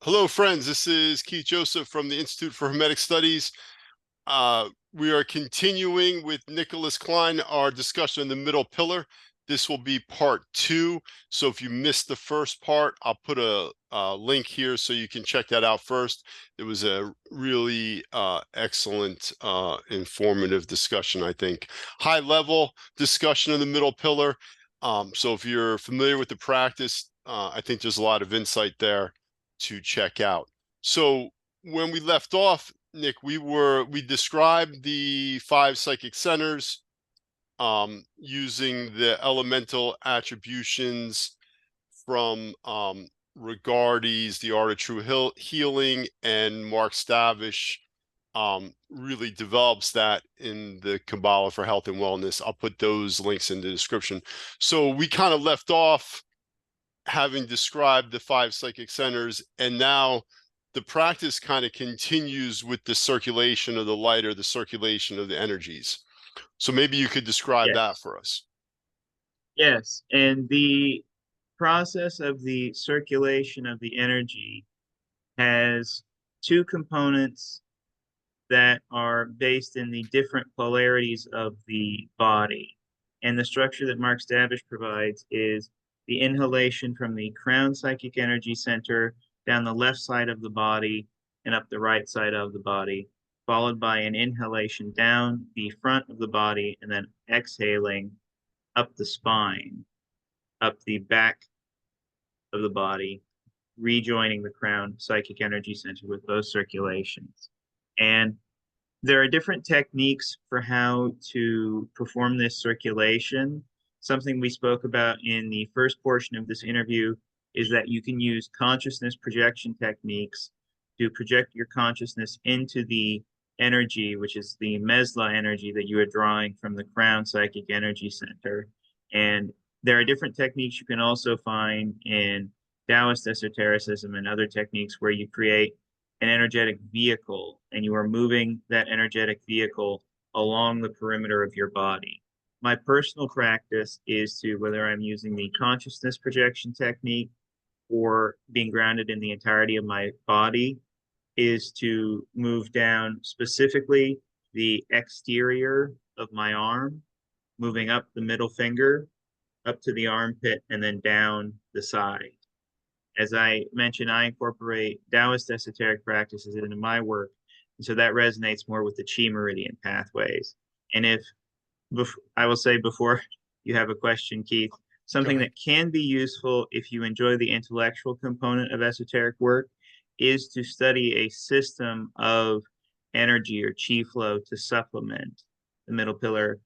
Hello, friends. This is Keith Joseph from the Institute for Hermetic Studies. We are continuing with Nicholas Kline, our discussion on the middle pillar. This will be part 2. So if you missed the first part, I'll put a link here so you can check that out first. It was a really excellent, informative discussion, I think. High level discussion of the middle pillar. So if you're familiar with the practice, I think there's a lot of insight there to check out. So when we left off, Nick, we described the 5 psychic centers using the elemental attributions from Regardes, The Art of True Healing, and Mark Stavish really develops that in the Kabalah for Health and Wellness. I'll put those links in the description. So we kind of left off having described the 5 psychic centers, and now the practice kind of continues with the circulation of the light or the circulation of the energies. So maybe you could describe that Yes. for us. Yes. And the process of the circulation of the energy has two components that are based in the different polarities of the body. And the structure that Mark Stavish provides is the inhalation from the crown psychic energy center down the left side of the body and up the right side of the body, followed by an inhalation down the front of the body and then exhaling up the spine, up the back of the body, rejoining the crown psychic energy center with both circulations. And there are different techniques for how to perform this circulation. Something we spoke about in the first portion of this interview is that you can use consciousness projection techniques to project your consciousness into the energy, which is the mesla energy that you are drawing from the crown psychic energy center. And there are different techniques you can also find in Taoist esotericism and other techniques where you create an energetic vehicle and you are moving that energetic vehicle along the perimeter of your body. My personal practice is to, whether I'm using the consciousness projection technique or being grounded in the entirety of my body, is to move down specifically the exterior of my arm, moving up the middle finger, up to the armpit, and then down the side. As I mentioned, I incorporate Taoist esoteric practices into my work. And so that resonates more with the Chi Meridian pathways. And if I will say before you have a question, Keith, Go something ahead. that can be useful if you enjoy the intellectual component of esoteric work is to study a system of energy or chi flow to supplement the middle pillar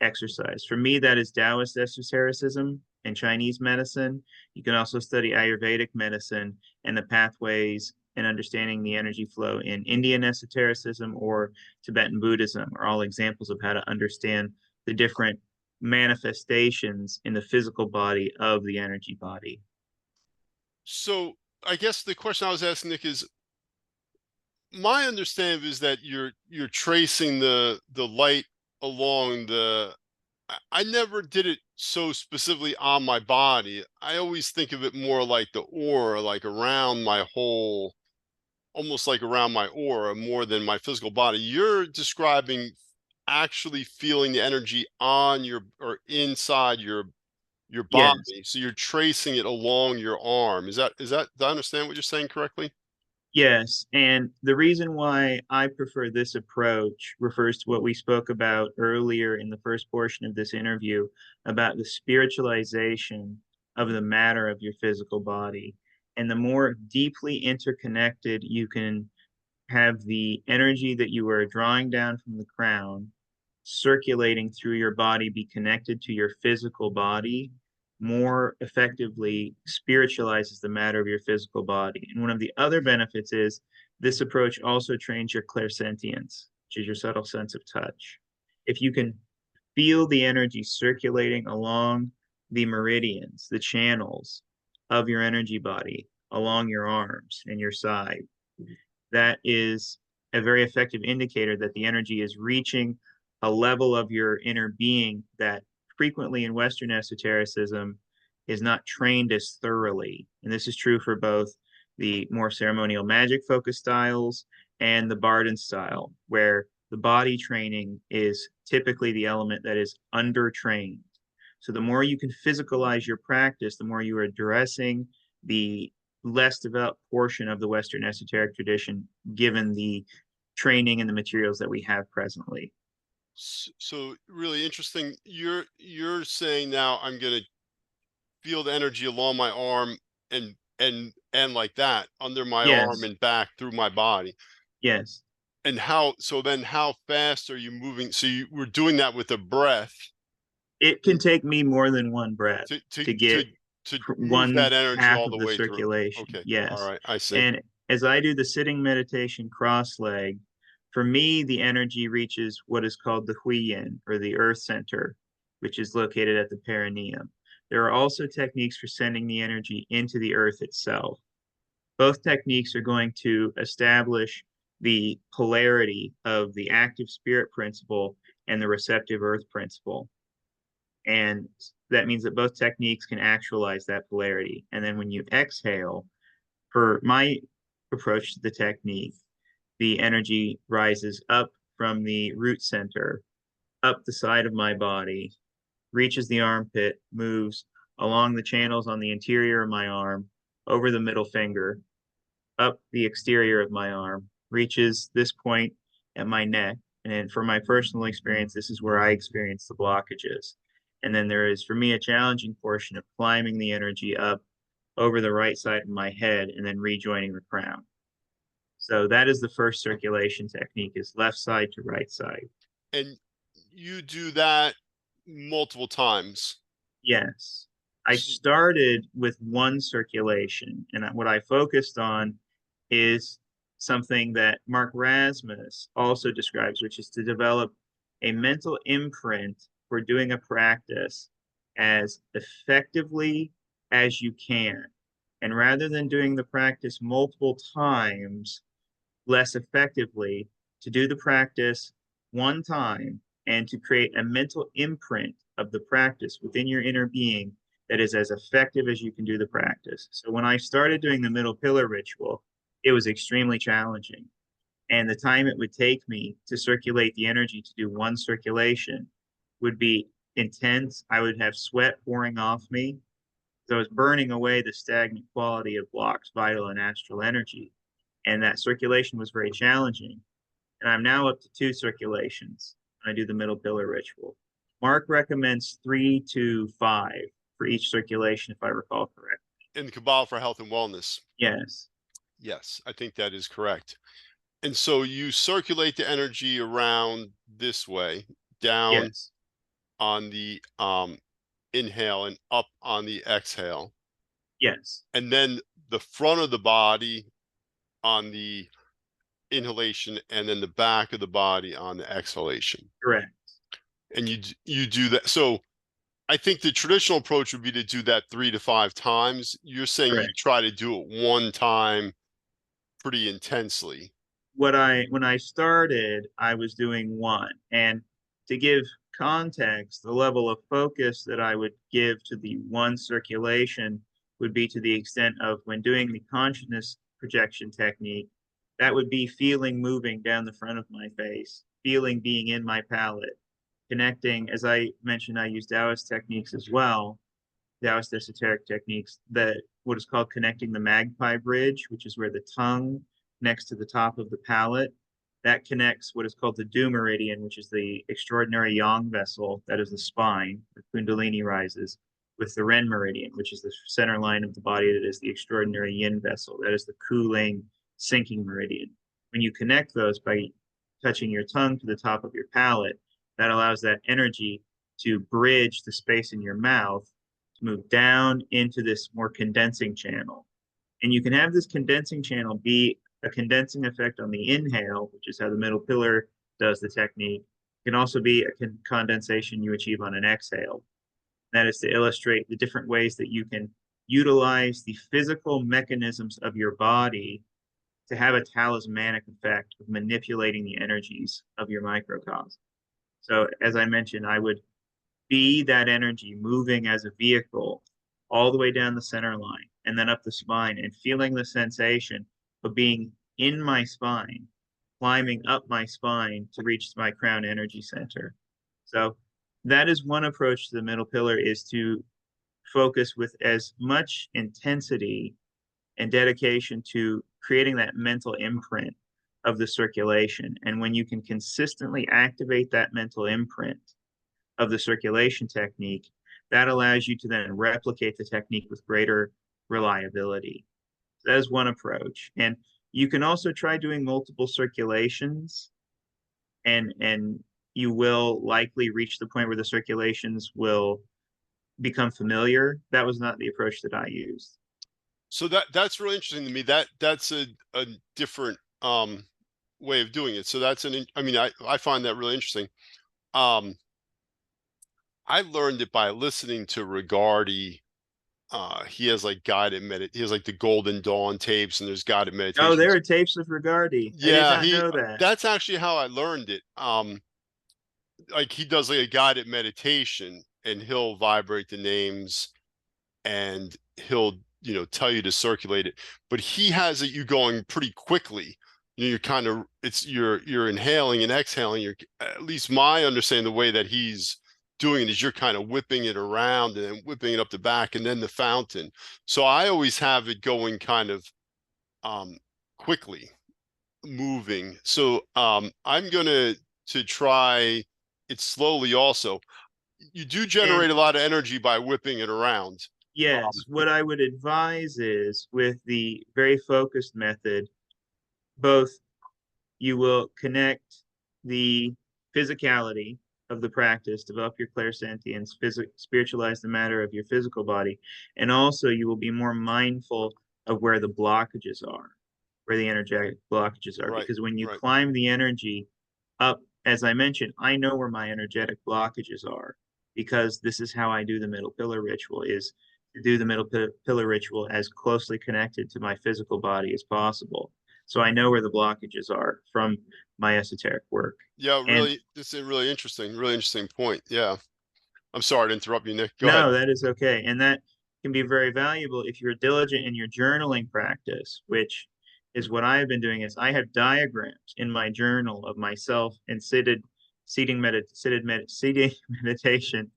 exercise. For me, that is Taoist esotericism and Chinese medicine. You can also study Ayurvedic medicine and the pathways and understanding the energy flow in Indian esotericism or Tibetan Buddhism are all examples of how to understand the different manifestations in the physical body of the energy body. So I guess the question I was asking, Nick, is my understanding is that you're tracing the light along the I never did it so specifically on my body. I always think of it more like the aura, like around my whole, almost like around my aura more than my physical body. You're describing actually feeling the energy on your or inside your Yes. body. So you're tracing it along your arm. Is that do I understand what you're saying correctly? Yes, and the reason why I prefer this approach refers to what we spoke about earlier in the first portion of this interview about the spiritualization of the matter of your physical body. And the more deeply interconnected you can have the energy that you are drawing down from the crown circulating through your body be connected to your physical body more effectively spiritualizes the matter of your physical body. And one of the other benefits is this approach also trains your clairsentience, which is your subtle sense of touch. If you can feel the energy circulating along the meridians, the channels of your energy body, along your arms and your side, that is a very effective indicator that the energy is reaching a level of your inner being that frequently in Western esotericism is not trained as thoroughly. And this is true for both the more ceremonial magic focused styles, and the Barden style, where the body training is typically the element that is undertrained. So the more you can physicalize your practice, the more you are addressing the less developed portion of the Western esoteric tradition, given the training and the materials that we have presently. So really interesting. You're saying now I'm going to feel the energy along my arm and like that under my arm Yes, and back through my body. yes. And how fast are you moving? So you were doing that with a breath It can take me more than one breath to to to to get to move one that energy half all of the the way through. circulation. Okay. All Yes. right. I see. And as I do the sitting meditation cross leg, for me, the energy reaches what is called the Huiyin, or the earth center, which is located at the perineum. There are also techniques for sending the energy into the earth itself. Both techniques are going to establish the polarity of the active spirit principle and the receptive earth principle. And that means that both techniques can actualize that polarity. And then when you exhale, for my approach to the technique, the energy rises up from the root center, up the side of my body, reaches the armpit, moves along the channels on the interior of my arm, over the middle finger, up the exterior of my arm, reaches this point at my neck. And for my personal experience, this is where I experience the blockages. And then there is, for me, a challenging portion of climbing the energy up over the right side of my head and then rejoining the crown. So that is the first circulation technique, is left side to right side. And you do that multiple times. Yes. I started with one circulation, and what I focused on is something that Mark Rasmus also describes, which is to develop a mental imprint for doing a practice as effectively as you can. And rather than doing the practice multiple times less effectively, to do the practice one time and to create a mental imprint of the practice within your inner being that is as effective as you can do the practice. So when I started doing the middle pillar ritual, it was extremely challenging. And the time it would take me to circulate the energy to do one circulation would be intense. I would have sweat pouring off me. So I was burning away the stagnant quality of blocked vital and astral energy. And that circulation was very challenging. And I'm now up to two circulations when I do the middle pillar ritual. Mark recommends 3 to 5 for each circulation, if I recall correctly. In Kabbalah for health and wellness. Yes, Yes, I think that is correct. And so you circulate the energy around this way, down yes, on the inhale and up on the exhale. yes, And then the front of the body on the inhalation and then the back of the body on the exhalation. correct, And you do that. So I think the traditional approach would be to do that 3 to 5 times. You're saying you correct. try to do it one time pretty intensely. When I started, I was doing one. And to give context, the level of focus that I would give to the one circulation would be to the extent of, when doing the consciousness projection technique, that would be feeling moving down the front of my face, feeling being in my palate, connecting. As I mentioned, I use Taoist techniques as well, Taoist esoteric techniques, that what is called connecting the magpie bridge, which is where the tongue next to the top of the palate, that connects what is called the Du meridian, which is the extraordinary yang vessel, that is the spine, the Kundalini rises, with the Ren meridian, which is the center line of the body, that is the extraordinary yin vessel, that is the Kuling sinking meridian. When you connect those by touching your tongue to the top of your palate, that allows that energy to bridge the space in your mouth to move down into this more condensing channel. And you can have this condensing channel be a condensing effect on the inhale, which is how the middle pillar does the technique. It can also be a condensation you achieve on an exhale. That is to illustrate the different ways that you can utilize the physical mechanisms of your body to have a talismanic effect of manipulating the energies of your microcosm. So, as I mentioned, I would be that energy moving as a vehicle all the way down the center line. and then up the spine and feeling the sensation of being in my spine, climbing up my spine to reach my crown energy center. So that is one approach to the middle pillar, is to focus with as much intensity and dedication to creating that mental imprint of the circulation. And when you can consistently activate that mental imprint of the circulation technique, that allows you to then replicate the technique with greater reliability. So that is one approach. And you can also try doing multiple circulations, and you will likely reach the point where the circulations will become familiar. That was not the approach that I used. So that's really interesting to me. That's a different way of doing it. So I mean, I find that really interesting. Um I learned it by listening to Regardi. He has like he has like the Golden Dawn tapes, and there's guided Oh, there meditations. are tapes with Regardi. I did Yeah, not know that. that's actually how I learned it. Like he does like a guided meditation, and he'll vibrate the names, and he'll, tell you to circulate it, but he has it you going pretty quickly. You're kind of, you're inhaling and exhaling. You're, at least my understanding, the way that he's doing it is you're kind of whipping it around and then whipping it up the back and then the fountain. So I always have it going kind of um quickly moving. So I'm gonna to try it slowly also. You do And generate a lot of energy by whipping it around. yes, what I would advise is, with the very focused method, both you will connect the physicality of the practice, develop your clairsentience, spiritualize the matter of your physical body, and also you will be more mindful of where the blockages are, where the energetic blockages are. Right, Because when you right. climb the energy up, as I mentioned, I know where my energetic blockages are, because this is how I do the middle pillar ritual, is to do the middle pillar ritual as closely connected to my physical body as possible. So I know where the blockages are from my esoteric work. Yeah, And really, this is a really interesting point. Yeah. I'm sorry to interrupt you, Nick. Go ahead. no, that is okay. And that can be very valuable if you're diligent in your journaling practice, which is what I have been doing. Is I have diagrams in my journal of myself in seating meditation,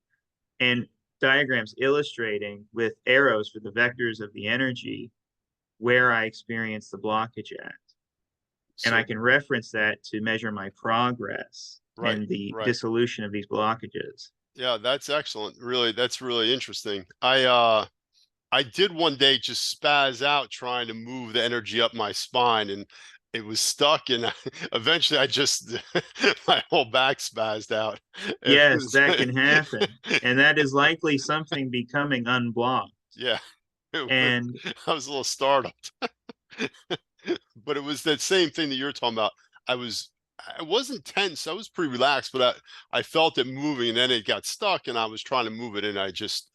and diagrams illustrating with arrows for the vectors of the energy where I experience the blockage at. And I So, can reference that to measure my progress right, in the right. dissolution of these blockages. Yeah, that's excellent. Really, that's really interesting. I did one day just spaz out trying to move the energy up my spine, and it was stuck, and eventually I just my whole back spazzed out. It Yes, was that can happen. And that is likely something becoming unblocked. yeah, And I was a little startled. But it was that same thing that you're talking about. I was I wasn't tense. I was pretty relaxed, but I felt it moving, and then it got stuck, and I was trying to move it, and I just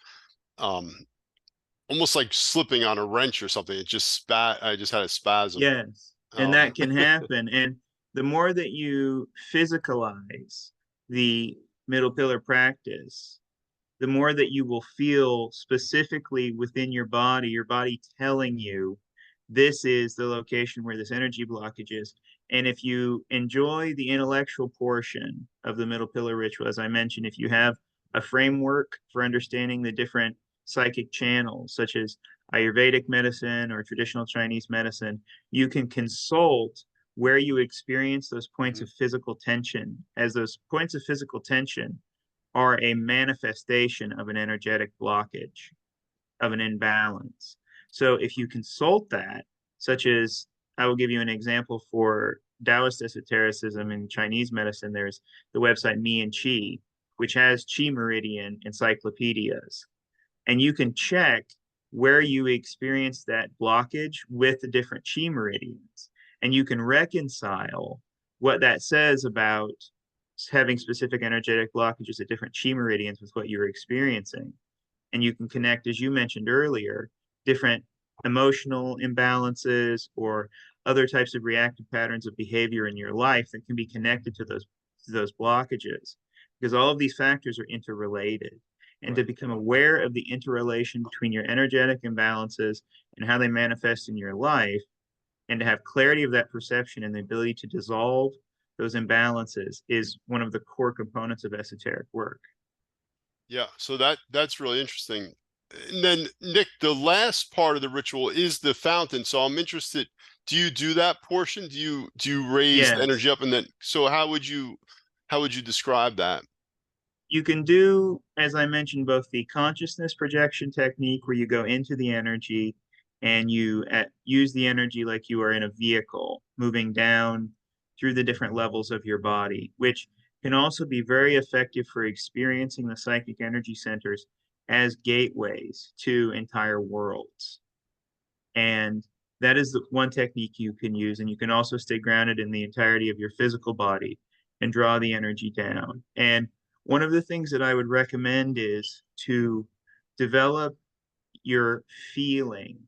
um almost like slipping on a wrench or something. It just spat. I just had a spasm. yes, and Um, that can happen. And the more that you physicalize the middle pillar practice, the more that you will feel specifically within your body telling you this is the location where this energy blockage is. And if you enjoy the intellectual portion of the middle pillar ritual, as I mentioned, if you have a framework for understanding the different psychic channels, such as Ayurvedic medicine or traditional Chinese medicine, you can consult where you experience those points mhm. of physical tension, as those points of physical tension are a manifestation of an energetic blockage, of an imbalance. So if you consult that, such as, I will give you an example for Taoist esotericism in Chinese medicine, there's the website Me and Qi, which has Qi Meridian encyclopedias. And you can check where you experience that blockage with the different Qi meridians. And you can reconcile what that says about having specific energetic blockages at different Qi meridians with what you're experiencing. And you can connect, as you mentioned earlier, different emotional imbalances or other types of reactive patterns of behavior in your life that can be connected to those blockages, because all of these factors are interrelated. and to become aware of the interrelation between your energetic imbalances and how they manifest in your life, and to have clarity of that perception and the ability to dissolve those imbalances is one of the core components of esoteric work. Yeah, so that's really interesting. And then Nick, the last part of the ritual is the fountain. So I'm interested, do you do that portion? Do you raise the Yes, energy up, and then so how would you describe that? you can do, as I mentioned, both the consciousness projection technique where you go into the energy and you use the energy like you are in a vehicle moving down through the different levels of your body, which can also be very effective for experiencing the psychic energy centers as gateways to entire worlds. And that is the one technique you can use. And you can also stay grounded in the entirety of your physical body and draw the energy down. And one of the things that I would recommend is to develop your feeling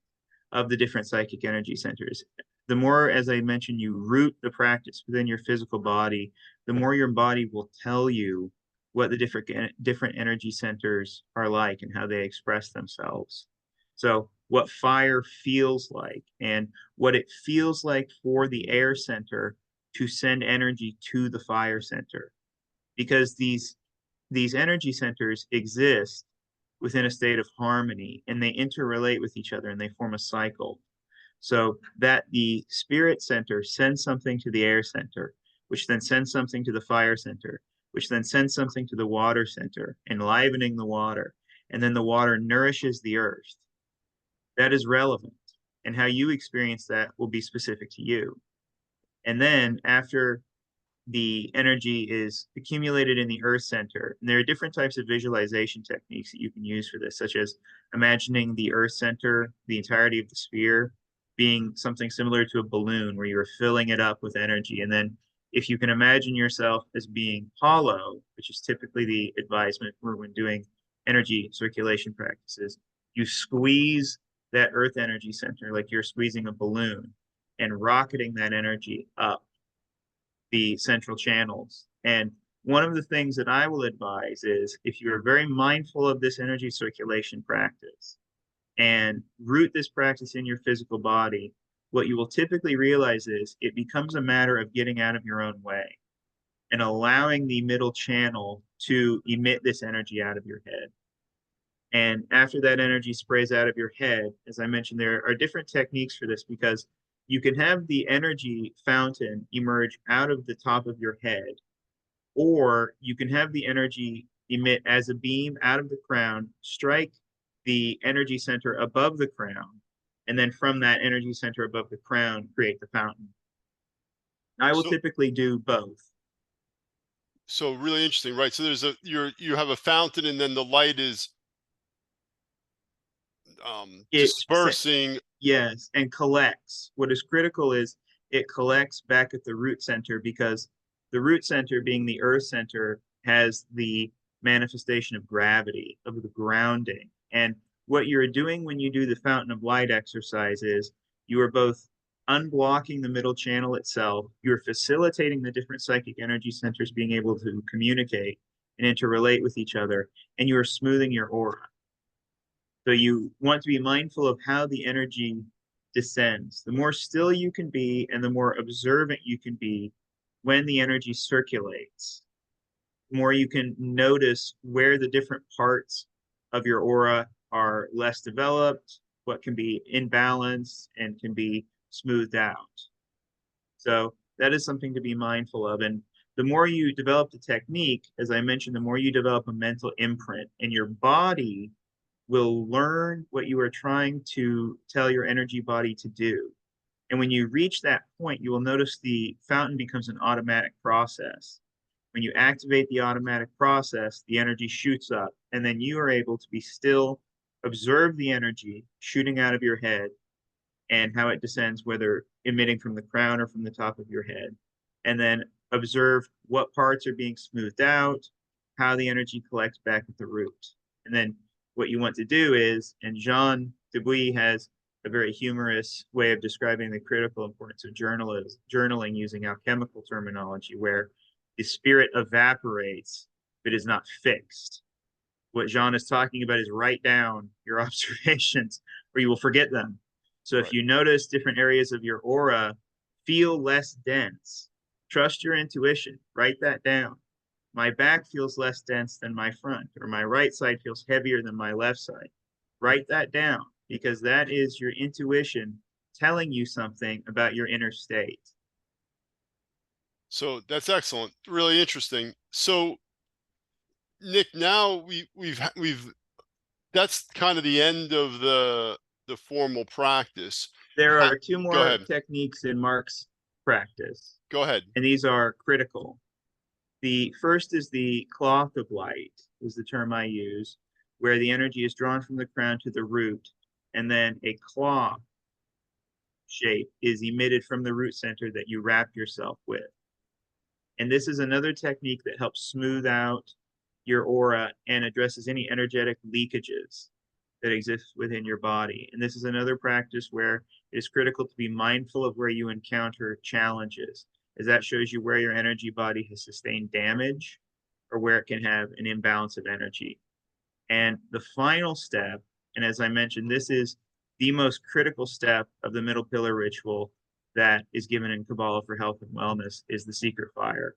of the different psychic energy centers. The more, as I mentioned, you root the practice within your physical body, the more your body will tell you what the different energy centers are like and how they express themselves. So, what fire feels like, and what it feels like for the air center to send energy to the fire center, because these energy centers exist within a state of harmony and they interrelate with each other and they form a cycle. So that the spirit center sends something to the air center, which then sends something to the fire center, which then sends something to the water center, enlivening the water. And then the water nourishes the earth. That is relevant. And how you experience that will be specific to you. And then after the energy is accumulated in the earth center. And there are different types of visualization techniques that you can use for this, such as imagining the earth center, the entirety of the sphere, being something similar to a balloon where you're filling it up with energy. And then if you can imagine yourself as being hollow, which is typically the advisement for when doing energy circulation practices, you squeeze that earth energy center like you're squeezing a balloon and rocketing that energy up the central channels. And one of the things that I will advise is if you are very mindful of this energy circulation practice and root this practice in your physical body, what you will typically realize is it becomes a matter of getting out of your own way and allowing the middle channel to emit this energy out of your head. And after that energy sprays out of your head, as I mentioned, there are different techniques for this because you can have the energy fountain emerge out of the top of your head, or you can have the energy emit as a beam out of the crown, strike the energy center above the crown, and then from that energy center above the crown, create the fountain. I will So typically do both. so really interesting, right? So you have a fountain, and then the light is It dispersing. Yes, and collects. What is critical is it collects back at the root center because the root center, being the earth center, has the manifestation of gravity, of the grounding. And what you're doing when you do the fountain of light exercise is you are both unblocking the middle channel itself, you're facilitating the different psychic energy centers being able to communicate and interrelate with each other, and you are smoothing your aura. So you want to be mindful of how the energy descends. The more still you can be and the more observant you can be when the energy circulates, the more you can notice where the different parts of your aura are less developed, what can be imbalanced and can be smoothed out. So that is something to be mindful of. And the more you develop the technique, as I mentioned, the more you develop a mental imprint, and your body will learn what you are trying to tell your energy body to do. And when you reach that point, you will notice the fountain becomes an automatic process. When you activate the automatic process, the energy shoots up, and then you are able to be still, observe the energy shooting out of your head and how it descends, whether emitting from the crown or from the top of your head. And then observe what parts are being smoothed out, how the energy collects back at the root. And then what you want to do is, and Jean Dubuis has a very humorous way of describing the critical importance of journaling using alchemical terminology, where the spirit evaporates but is not fixed. what Jean is talking about is write down your observations or you will forget them. So if Right. you notice different areas of your aura feel less dense, trust your intuition, write that down. My back feels less dense than my front, or my right side feels heavier than my left side. Write that down because that is your intuition telling you something about your inner state. So that's excellent. Really interesting. So Nick, now we've that's kind of the end of the formal practice. There Ha- are two Go more ahead. techniques in Mark's practice, Go ahead. and these are critical. The first is the cloth of light, is the term I use, where the energy is drawn from the crown to the root, and then a claw shape is emitted from the root center that you wrap yourself with. And this is another technique that helps smooth out your aura and addresses any energetic leakages that exist within your body. And this is another practice where it is critical to be mindful of where you encounter challenges, as that shows you where your energy body has sustained damage or where it can have an imbalance of energy. And the final step, and as I mentioned, this is the most critical step of the middle pillar ritual that is given in Kabalah for health and wellness, is the secret fire,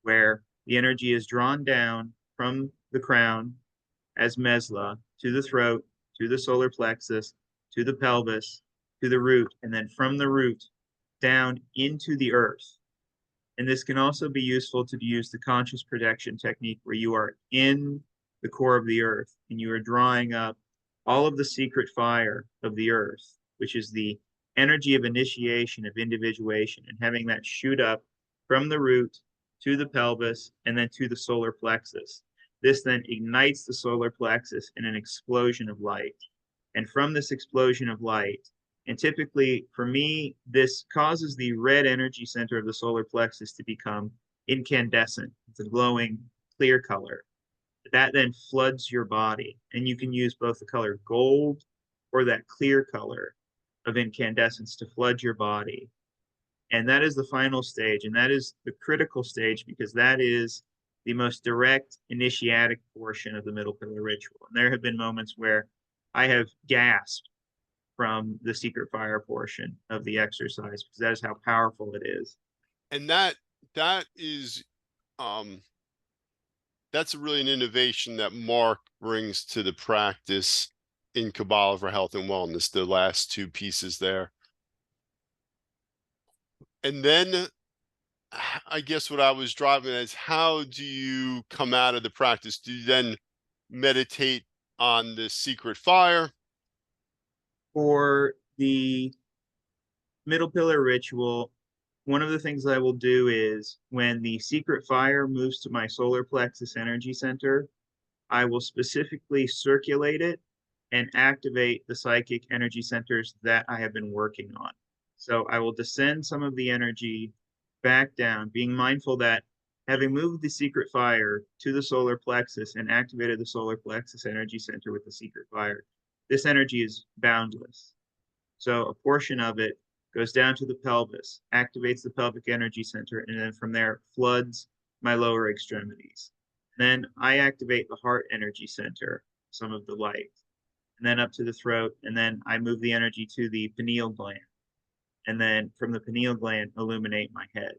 where the energy is drawn down from the crown as mesla to the throat, to the solar plexus, to the pelvis, to the root, and then from the root down into the earth. And this can also be useful to use the conscious protection technique where you are in the core of the earth and you are drawing up all of the secret fire of the earth, which is the energy of initiation, of individuation, and having that shoot up from the root to the pelvis and then to the solar plexus. This then ignites the solar plexus in an explosion of light. And from this explosion of light, and typically for me, this causes the red energy center of the solar plexus to become incandescent. It's a glowing clear color. That then floods your body. And you can use both the color gold or that clear color of incandescence to flood your body. And that is the final stage. And that is the critical stage because that is the most direct initiatic portion of the middle pillar ritual. And there have been moments where I have gasped from the secret fire portion of the exercise because that is how powerful it is. And that is um that's really an innovation that Mark brings to the practice in Kabbalah for health and wellness, the last two pieces there. And then I guess what I was driving at is how do you come out of the practice? Do you then meditate on the secret fire? For the middle pillar ritual, one of the things I will do is when the secret fire moves to my solar plexus energy center, I will specifically circulate it and activate the psychic energy centers that I have been working on. So I will descend some of the energy back down, being mindful that having moved the secret fire to the solar plexus and activated the solar plexus energy center with the secret fire, this energy is boundless. So a portion of it goes down to the pelvis, activates the pelvic energy center, and then from there floods my lower extremities. Then I activate the heart energy center, some of the light, and then up to the throat, and then I move the energy to the pineal gland, and then from the pineal gland, illuminate my head.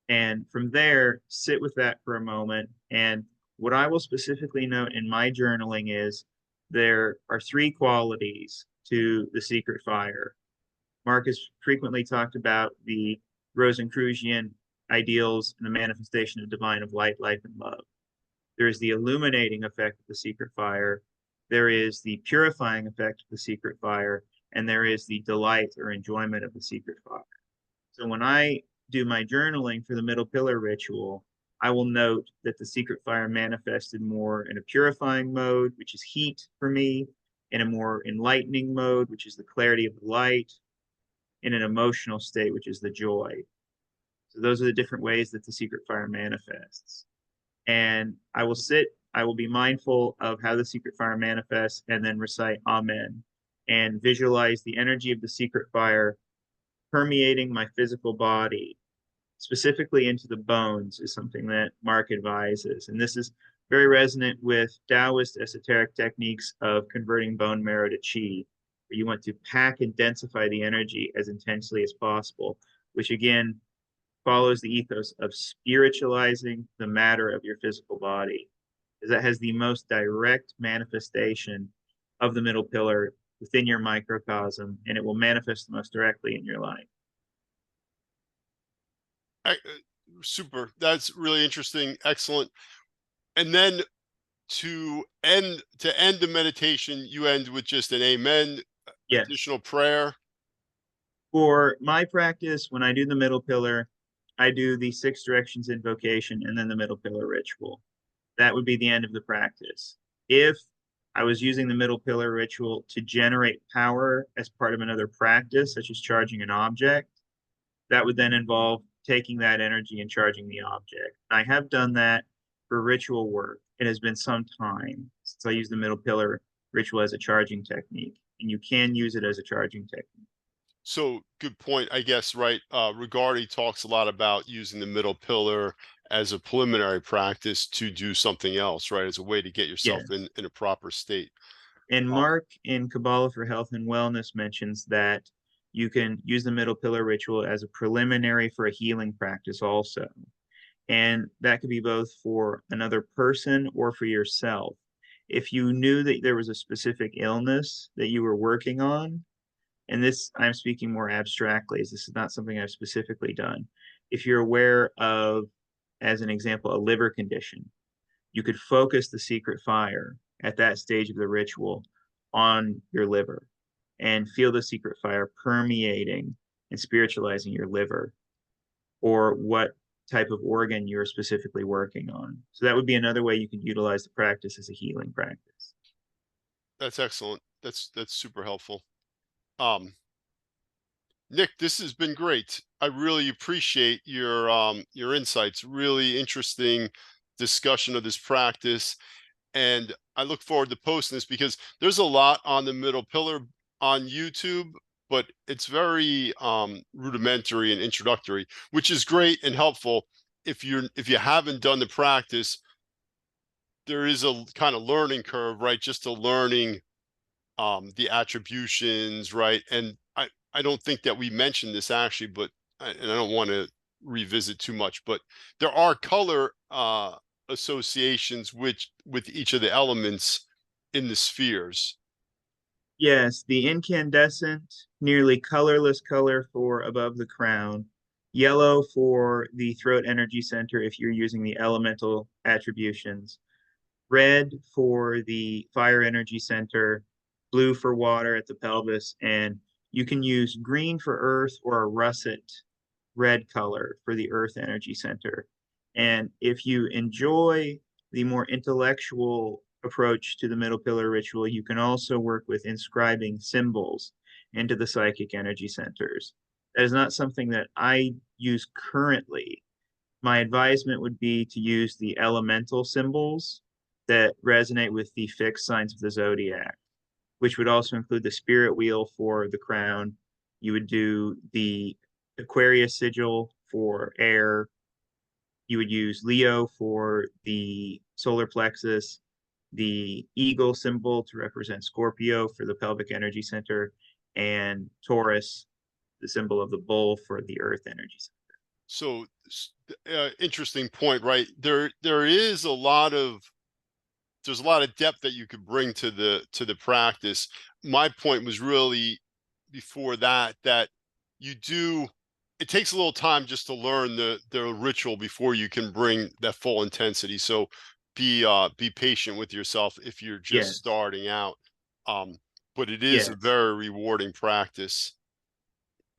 And from there, sit with that for a moment. And what I will specifically note in my journaling is there are three qualities to the secret fire. Mark has frequently talked about the Rosicrucian ideals and the manifestation of divine of light, life, and love. There is the illuminating effect of the secret fire. There is the purifying effect of the secret fire. And there is the delight or enjoyment of the secret fire. So when I do my journaling for the middle pillar ritual, I will note that the secret fire manifested more in a purifying mode, which is heat for me, in a more enlightening mode, which is the clarity of the light, in an emotional state, which is the joy. So those are the different ways that the secret fire manifests. And I will be mindful of how the secret fire manifests and then recite Amen and visualize the energy of the secret fire permeating my physical body, specifically into the bones, is something that Mark advises. And this is very resonant with Taoist esoteric techniques of converting bone marrow to chi, where you want to pack and densify the energy as intensely as possible, which again follows the ethos of spiritualizing the matter of your physical body, because that has the most direct manifestation of the middle pillar within your microcosm, and it will manifest the most directly in your life. Super. That's really interesting. Excellent. And then to end the meditation, you end with just an amen, Yes. additional prayer. For my practice, when I do the middle pillar, I do the 6 directions invocation and then the middle pillar ritual. That would be the end of the practice. If I was using the middle pillar ritual to generate power as part of another practice, such as charging an object, that would then involve taking that energy and charging the object. I have done that for ritual work. It has been some time since I used the middle pillar ritual as a charging technique, and you can use it as a charging technique. So good point, I guess, right? Rigardi talks a lot about using the middle pillar as a preliminary practice to do something else, right? As a way to get yourself Yes. in a proper state. And Um, Mark in Kabalah for Health and Wellness mentions that you can use the middle pillar ritual as a preliminary for a healing practice also. And that could be both for another person or for yourself. If you knew that there was a specific illness that you were working on, and this I'm speaking more abstractly, as this is not something I've specifically done. If you're aware of, as an example, a liver condition, you could focus the secret fire at that stage of the ritual on your liver and feel the secret fire permeating and spiritualizing your liver or what type of organ you're specifically working on. So that would be another way you could utilize the practice as a healing practice. that's excellent. That's super helpful. Um, Nick, this has been great. I really appreciate your insights. Really interesting discussion of this practice. And I look forward to posting this because there's a lot on the middle pillar on YouTube, but it's very rudimentary and introductory, which is great and helpful. If you haven't done the practice, there is a kind of learning curve, right? Just to learning the attributions, right? And I don't think that we mentioned this actually, but and I don't want to revisit too much, but there are color associations which with each of the elements in the spheres. Yes, the incandescent, nearly colorless color for above the crown, yellow for the throat energy center if you're using the elemental attributions, red for the fire energy center, blue for water at the pelvis, and you can use green for earth or a russet red color for the earth energy center. And if you enjoy the more intellectual approach to the middle pillar ritual, you can also work with inscribing symbols into the psychic energy centers. That is not something that I use currently. My advisement would be to use the elemental symbols that resonate with the fixed signs of the zodiac, which would also include the spirit wheel for the crown. You would do the Aquarius sigil for air. You would use Leo for the solar plexus, the eagle symbol to represent Scorpio for the pelvic energy center, and Taurus, the symbol of the bull for the earth energy center. So interesting point, right? There is a lot of there's a lot of depth that you could bring to the practice. My point was really before that you do it takes a little time just to learn the ritual before you can bring that full intensity. So be patient with yourself if you're just Yes, starting out. Um, but it is a yes. very rewarding practice.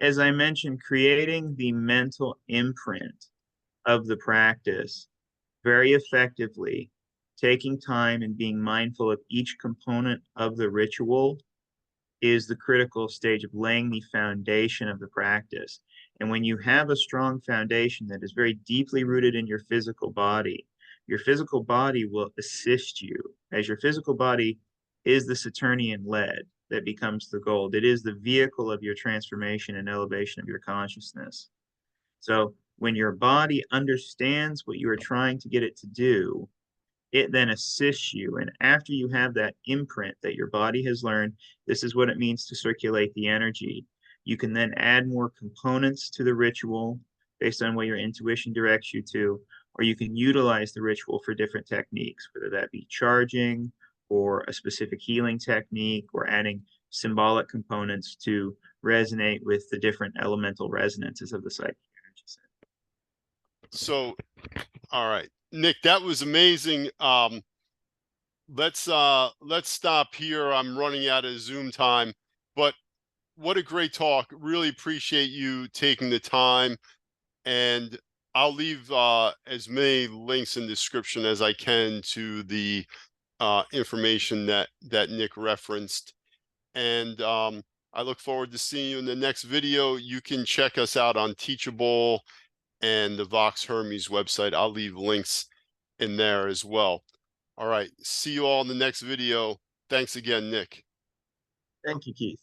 As I mentioned, creating the mental imprint of the practice very effectively, taking time and being mindful of each component of the ritual is the critical stage of laying the foundation of the practice. And when you have a strong foundation that is very deeply rooted in your physical body will assist you, as your physical body is the Saturnian lead that becomes the gold. It is the vehicle of your transformation and elevation of your consciousness. So when your body understands what you are trying to get it to do, it then assists you. And after you have that imprint that your body has learned, this is what it means to circulate the energy, you can then add more components to the ritual based on what your intuition directs you to, or you can utilize the ritual for different techniques, whether that be charging or a specific healing technique or adding symbolic components to resonate with the different elemental resonances of the psychic energy set. So, all right, Nick, that was amazing. Let's stop here. I'm running out of Zoom time, but what a great talk. Really appreciate you taking the time, and I'll leave as many links in the description as I can to the information that Nick referenced. And I look forward to seeing you in the next video. You can check us out on Teachable and the Vox Hermes website. I'll leave links in there as well. All right, see you all in the next video. Thanks again, Nick. Thank you, Keith.